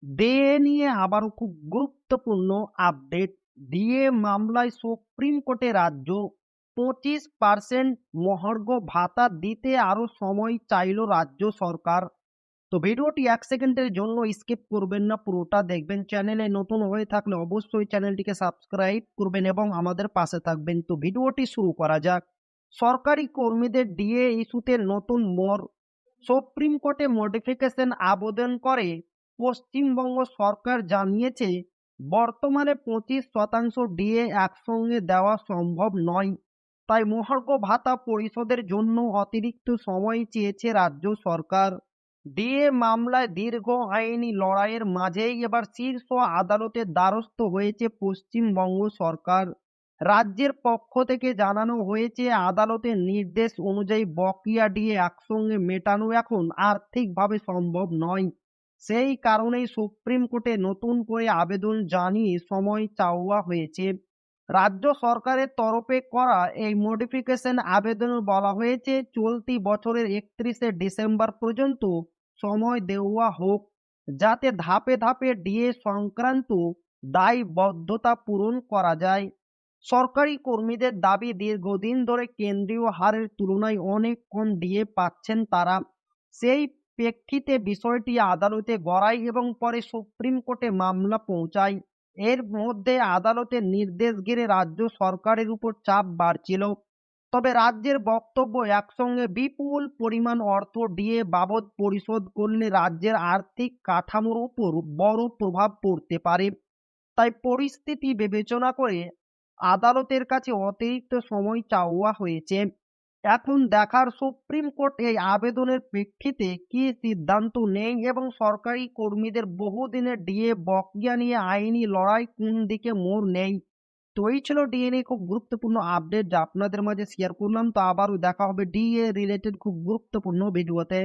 DA নিয়ে আবারও খুব গুরুত্বপূর্ণ আপডেট। ডিএ মামলায় সুপ্রিম কোর্টে রাজ্য 25% মহার্ঘ ভাতা দিতে আরো সময় চাইল রাজ্য সরকার। তো ভিডিওটি 1 সেকেন্ডের জন্য স্কিপ করবেন না, পুরোটা দেখবেন। চ্যানেলে নতুন হয়ে থাকলে অবশ্যই চ্যানেলটিকে সাবস্ক্রাইব করবেন এবং আমাদের পাশে থাকবেন। তো ভিডিওটি শুরু করা যাক। সরকারি কর্মীদের ডিএ ইস্যুতে নতুন মোড়। সুপ্রিম কোর্টে মডিফিকেশন আবেদন করে পশ্চিমবঙ্গ সরকার জানিয়েছে বর্তমানে 25% ডিএ একসঙ্গে দেওয়া সম্ভব নয়। তাই মহার্ঘ ভাতা পরিশোধের জন্য অতিরিক্ত সময় চেয়েছে রাজ্য সরকার। ডিএ মামলায় দীর্ঘ আইনি লড়াইয়ের মাঝেই এবার শীর্ষ আদালতের দ্বারস্থ হয়েছে পশ্চিমবঙ্গ সরকার। রাজ্যের পক্ষ থেকে জানানো হয়েছে আদালতের নির্দেশ অনুযায়ী বকেয়া ডিএ একসঙ্গে মেটানো এখন আর্থিকভাবে সম্ভব নয়। সেই কারণেই সুপ্রিম কোর্টে নতুন করে আবেদন জানিয়ে সময় চাওয়া হয়েছে। রাজ্য সরকারের তরফে করা এই মডিফিকেশন আবেদনে বলা হয়েছে চলতি বছরের 31শে ডিসেম্বর পর্যন্ত সময় দেওয়া হোক, যাতে ধাপে ধাপে ডিএ সংক্রান্ত দায়বদ্ধতা পূরণ করা যায়। সরকারি কর্মীদের দাবি দীর্ঘদিন ধরে কেন্দ্রীয় হারের তুলনায় অনেক কম ডিএ পাচ্ছেন তারা। সেই প্রেক্ষিতে বিষয়টি আদালতে গড়ায় এবং পরে সুপ্রিম কোর্টে মামলা পৌঁছায়। এর মধ্যে আদালতের নির্দেশ ঘিরে রাজ্য সরকারের উপর চাপ বাড়ছিল। তবে রাজ্যের বক্তব্য একসঙ্গে বিপুল পরিমাণ অর্থ ডিএ বাবদ পরিশোধ করলে রাজ্যের আর্থিক কাঠামোর উপর বড় প্রভাব পড়তে পারে। তাই পরিস্থিতি বিবেচনা করে আদালতের কাছে অতিরিক্ত সময় চাওয়া হয়েছে। এখন দেখার সুপ্রিম কোর্ট এই আবেদনের প্রেক্ষিতে কি সিদ্ধান্ত নেয় এবং সরকারি কর্মীদের বহুদিনের ডিএ বকেয়া নিয়ে আইনি লড়াই কোন দিকে মোড় নেয়। তো এই ছিল ডিএ নিয়ে খুব গুরুত্বপূর্ণ আপডেট যা আপনাদের মাঝে শেয়ার করলাম। তো আবারও দেখা হবে ডিএ রিলেটেড খুব গুরুত্বপূর্ণ ভিডিওতে।